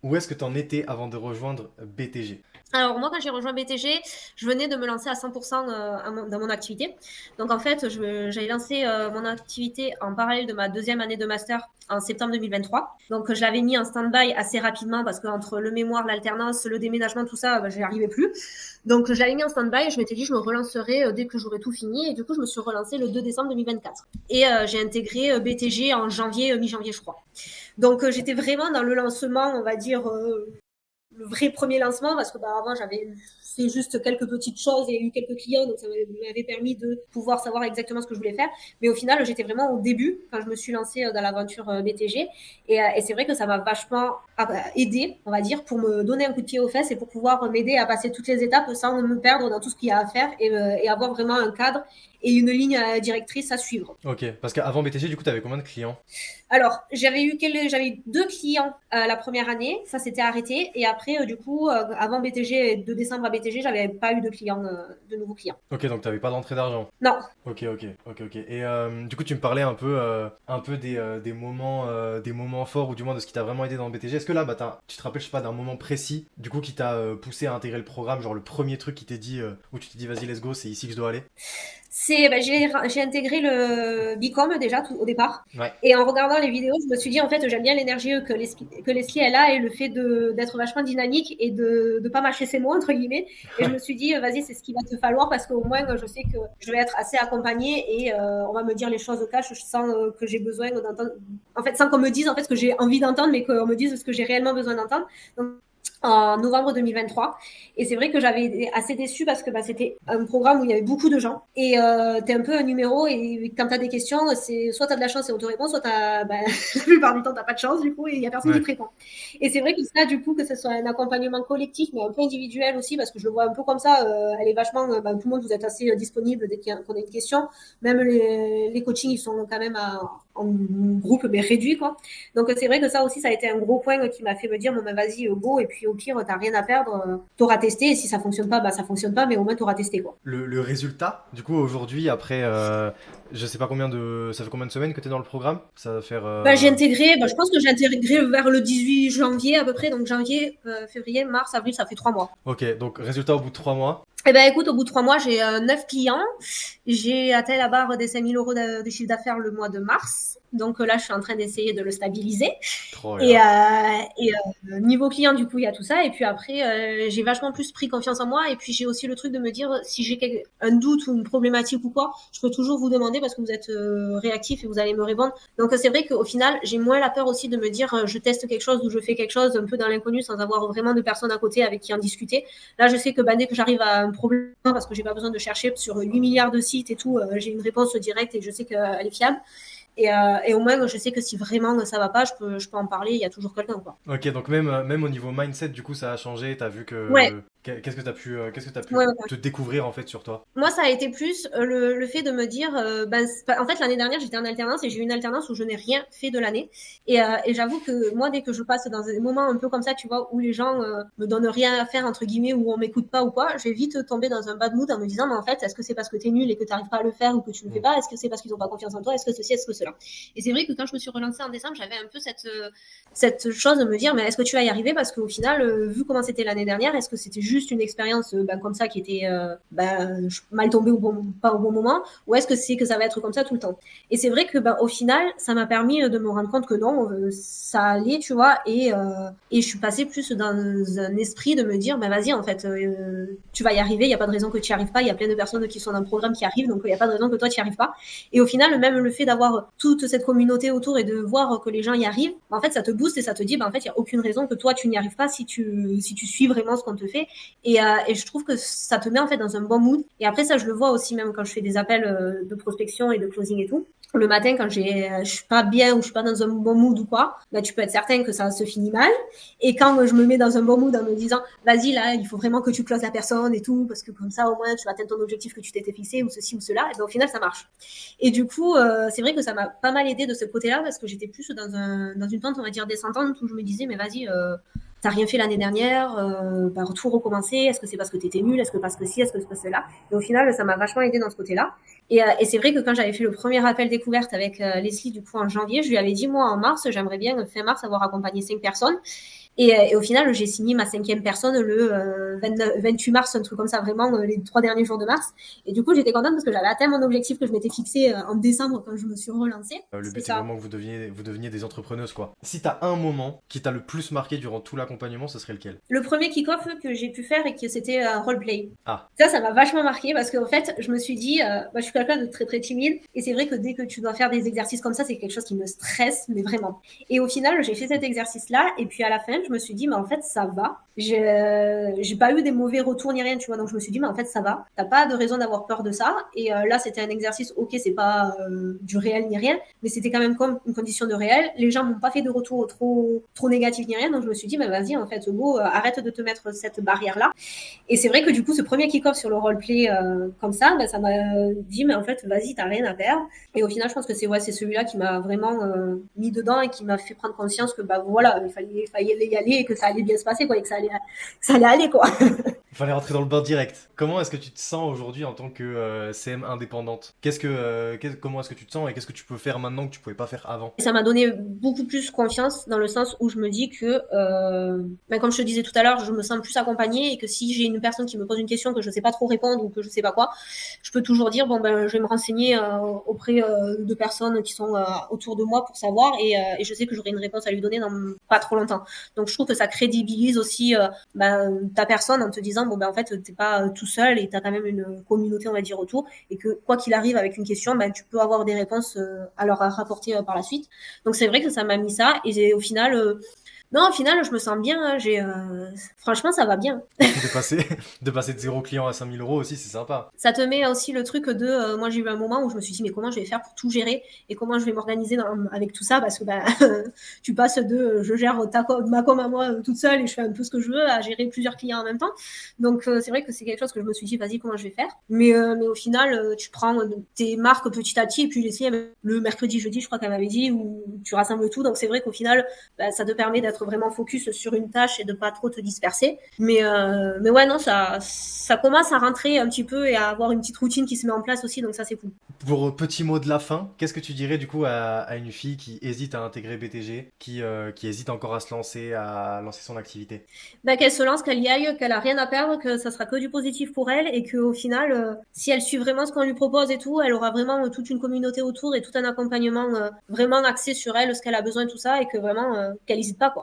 où est-ce que tu en étais avant de rejoindre BTG? Alors moi, quand j'ai rejoint BTG, je venais de me lancer à 100% dans mon activité. Donc en fait, j'avais lancé mon activité en parallèle de ma deuxième année de master en septembre 2023. Donc je l'avais mis en stand-by assez rapidement parce qu'entre le mémoire, l'alternance, le déménagement, tout ça, j'y arrivais plus. Donc je l'avais mis en stand-by et je m'étais dit je me relancerai dès que j'aurai tout fini. Et du coup, je me suis relancée le 2 décembre 2024. Et j'ai intégré BTG en janvier, mi-janvier, je crois. Donc j'étais vraiment dans le lancement, on va dire, le vrai premier lancement parce que avant j'avais fait juste quelques petites choses et eu quelques clients, donc ça m'avait permis de pouvoir savoir exactement ce que je voulais faire. Mais au final, j'étais vraiment au début quand je me suis lancée dans l'aventure BTG. Et c'est vrai que ça m'a vachement aidé, on va dire, pour me donner un coup de pied aux fesses et pour pouvoir m'aider à passer toutes les étapes sans me perdre dans tout ce qu'il y a à faire et avoir vraiment un cadre et une ligne directrice à suivre. Ok, parce qu'avant BTG, du coup, tu avais combien de clients? Alors, j'avais eu deux clients la première année, ça s'était arrêté. Et après, du coup, avant BTG, de décembre à BTG, j'avais pas eu de clients, de nouveaux clients. Ok, donc tu n'avais pas d'entrée d'argent. Non. Ok. Et du coup, tu me parlais un peu des moments forts, ou du moins de ce qui t'a vraiment aidé dans le BTG. Est-ce que là, bah, tu te rappelles, je sais pas, d'un moment précis, du coup, qui t'a poussé à intégrer le programme, genre le premier truc qui t'est dit, où tu t'es dit, vas-y, let's go, c'est ici que je dois aller? J'ai intégré le Bicom déjà au départ. Ouais. Et en regardant les vidéos, je me suis dit, en fait, j'aime bien l'énergie que Leslie, elle a et le fait d'être vachement dynamique et de ne pas mâcher ses mots, entre guillemets. Et je me suis dit, vas-y, c'est ce qu'il va te falloir parce qu'au moins, je sais que je vais être assez accompagnée et on va me dire les choses au cash sans que j'ai besoin d'entendre. En fait, sans qu'on me dise en fait ce que j'ai envie d'entendre, mais qu'on me dise ce que j'ai réellement besoin d'entendre. Donc, en novembre 2023. Et c'est vrai que j'avais été assez déçue parce que c'était un programme où il y avait beaucoup de gens. Et t'es un peu un numéro et quand t'as des questions, c'est soit t'as de la chance et on te répond, soit la plupart du temps t'as pas de chance du coup et il y a personne qui Ouais. te répond. Et c'est vrai que ça, du coup, que ce soit un accompagnement collectif, mais un peu individuel aussi, parce que je le vois un peu comme ça, elle est vachement, tout le monde vous êtes assez disponible dès qu'on a une question. Même les coachings, ils sont quand même en groupe, mais réduit, quoi. Donc c'est vrai que ça aussi, ça a été un gros point qui m'a fait me dire, bon ben vas-y, go, et puis au pire, t'as rien à perdre, t'auras testé, et si ça fonctionne pas, ça fonctionne pas, mais au moins t'auras testé, quoi. Le résultat, du coup, aujourd'hui, après, je sais pas combien de. Ça fait combien de semaines que tu es dans le programme? Ça va faire. J'ai intégré, je pense que j'ai intégré vers le 18 janvier à peu près, donc janvier, février, mars, avril, ça fait 3 mois. Ok, donc résultat au bout de 3 mois. Eh ben écoute, au bout de 3 mois, j'ai 9 clients. J'ai atteint la barre des 5 000 euros de chiffre d'affaires le mois de mars. Donc là, je suis en train d'essayer de le stabiliser. Trop Et, bien. niveau client, du coup, il y a tout ça. Et puis après, j'ai vachement plus pris confiance en moi. Et puis j'ai aussi le truc de me dire, si j'ai un doute ou une problématique ou quoi, je peux toujours vous demander parce que vous êtes réactif et vous allez me répondre. Donc c'est vrai qu'au final, j'ai moins la peur aussi de me dire, je teste quelque chose ou je fais quelque chose un peu dans l'inconnu sans avoir vraiment de personnes à côté avec qui en discuter. Là, je sais que dès que j'arrive à un problème, parce que j'ai pas besoin de chercher sur 8 milliards de sites et tout, j'ai une réponse directe et je sais qu'elle est fiable. Et au moins, je sais que si vraiment ça va pas, je peux en parler, il y a toujours quelqu'un, quoi. Ok, donc même au niveau mindset, du coup, ça a changé. T'as vu Ouais, que. Qu'est-ce que t'as pu ouais, ouais. te découvrir en fait sur toi? Moi, ça a été plus le fait de me dire, en fait, l'année dernière, j'étais en alternance et j'ai eu une alternance où je n'ai rien fait de l'année. Et j'avoue que moi, dès que je passe dans des moments un peu comme ça, tu vois, où les gens me donnent rien à faire, entre guillemets, où on m'écoute pas ou quoi, je vais vite tomber dans un bad mood en me disant, mais en fait, est-ce que c'est parce que t'es nul et que t'arrives pas à le faire ou que tu le fais Hmm. pas? Est-ce que c'est parce qu'ils ont pas confiance en toi? Est-ce que ceci, est-ce que cela? Et c'est vrai que quand je me suis relancée en décembre, j'avais un peu cette chose de me dire, mais est-ce que tu vas y arriver? Parce qu'au final, vu comment c'était l'année dernière, est-ce que c'était juste une expérience comme ça qui était mal tombée pas au bon moment, ou est-ce que c'est que ça va être comme ça tout le temps? Et c'est vrai que au final, ça m'a permis de me rendre compte que non, ça allait, tu vois, et je suis passée plus dans un esprit de me dire, vas-y, en fait, tu vas y arriver, il n'y a pas de raison que tu n'y arrives pas, il y a plein de personnes qui sont dans le programme qui arrivent, donc il n'y a pas de raison que toi tu n'y arrives pas. Et au final, même le fait d'avoir toute cette communauté autour et de voir que les gens y arrivent, en fait, ça te booste et ça te dit, en fait, il n'y a aucune raison que toi tu n'y arrives pas si tu suis vraiment ce qu'on te fait. Et je trouve que ça te met en fait dans un bon mood. Et après, ça, je le vois aussi même quand je fais des appels de prospection et de closing et tout. Le matin, quand je suis pas bien ou je suis pas dans un bon mood ou quoi, tu peux être certain que ça se finit mal. Et quand je me mets dans un bon mood en me disant, vas-y, là, il faut vraiment que tu closes la personne et tout, parce que comme ça, au moins, tu vas atteindre ton objectif que tu t'étais fixé ou ceci ou cela, et au final, ça marche. Et du coup, c'est vrai que ça m'a pas mal aidé de ce côté-là parce que j'étais plus dans une pente, on va dire, descendante où je me disais, mais vas-y, t'as rien fait l'année dernière, tout recommencer, est-ce que c'est parce que t'étais nul, est-ce que parce que si, est-ce que c'est parce que là. Et au final, ça m'a vachement aidé dans ce côté-là. Et c'est vrai que quand j'avais fait le premier appel découverte avec Leslie, du coup, en janvier, je lui avais dit, moi, en mars, j'aimerais bien, fin mars, avoir accompagné 5 personnes. Et au final, j'ai signé ma 5e personne le 28 mars, un truc comme ça, vraiment les 3 derniers jours de mars. Et du coup, j'étais contente parce que j'avais atteint mon objectif que je m'étais fixé en décembre quand je me suis relancée. Le C'était but c'est ça. vraiment que vous deveniez des entrepreneuses quoi. Si t'as un moment qui t'a le plus marqué durant tout l'accompagnement, ce serait lequel? Le premier kick-off que j'ai pu faire et que c'était un roleplay. Ah, Ça m'a vachement marqué parce qu'en fait, je me suis dit, moi, je suis quelqu'un de très très timide et c'est vrai que dès que tu dois faire des exercices comme ça, c'est quelque chose qui me stresse, mais vraiment. Et au final, j'ai fait cet exercice-là et puis à la fin, je me suis dit, mais en fait, ça va. J'ai pas eu des mauvais retours ni rien, tu vois. Donc je me suis dit, mais en fait, ça va. T'as pas de raison d'avoir peur de ça. Et là, c'était un exercice, ok, c'est pas du réel ni rien, mais c'était quand même comme une condition de réel. Les gens m'ont pas fait de retour trop négatif ni rien, donc je me suis dit, bah vas-y, en fait, go, arrête de te mettre cette barrière-là. Et c'est vrai que du coup, ce premier kick-off sur le roleplay comme ça, bah, ça m'a dit, mais en fait, vas-y, t'as rien à perdre. Et au final, je pense que c'est celui-là qui m'a vraiment mis dedans et qui m'a fait prendre conscience que bah voilà, fallait y aller et que ça allait bien se passer, quoi, et que ça allait aller, quoi. il fallait rentrer dans le bain direct. Comment est-ce que tu te sens aujourd'hui en tant que CM indépendante? Comment est-ce que tu te sens et qu'est-ce que tu peux faire maintenant que tu pouvais pas faire avant? Et ça m'a donné beaucoup plus confiance dans le sens où je me dis que, ben, comme je te disais tout à l'heure, je me sens plus accompagnée et que si j'ai une personne qui me pose une question que je sais pas trop répondre ou que je sais pas quoi, je peux toujours dire bon ben je vais me renseigner auprès de personnes qui sont autour de moi pour savoir et je sais que j'aurai une réponse à lui donner dans pas trop longtemps. Donc je trouve que ça crédibilise aussi ben, ta personne en te disant bon ben en fait t'es pas tout seul et t'as quand même une communauté on va dire autour et que quoi qu'il arrive avec une question ben tu peux avoir des réponses à leur rapporter par la suite. Donc c'est vrai que ça m'a mis ça et au final non, au final, je me sens bien. Hein, franchement, ça va bien. De passer, de passer de 0 client à 5 000 € aussi, c'est sympa. Ça te met aussi le truc de. Moi, j'ai eu un moment où je me suis dit, mais comment je vais faire pour tout gérer et comment je vais m'organiser avec tout ça parce que bah, tu passes de je gère ma com à moi toute seule et je fais un peu ce que je veux à gérer plusieurs clients en même temps. Donc, c'est vrai que c'est quelque chose que je me suis dit, vas-y, comment je vais faire. Mais au final, tu prends tes marques petit à petit et puis les filles, le mercredi, jeudi, je crois qu'elle m'avait dit, où tu rassembles tout. Donc, c'est vrai qu'au final, bah, ça te permet d'être vraiment focus sur une tâche et de pas trop te disperser. Mais ouais, non, ça commence à rentrer un petit peu et à avoir une petite routine qui se met en place aussi, donc ça c'est cool. Pour petit mot de la fin, qu'est-ce que tu dirais du coup à une fille qui hésite à intégrer BTG, qui hésite encore à lancer son activité? Bah, qu'elle se lance, qu'elle y aille, qu'elle a rien à perdre, que ça sera que du positif pour elle et qu'au final, si elle suit vraiment ce qu'on lui propose et tout, elle aura vraiment toute une communauté autour et tout un accompagnement vraiment axé sur elle, ce qu'elle a besoin, tout ça, et que vraiment qu'elle n'hésite pas quoi.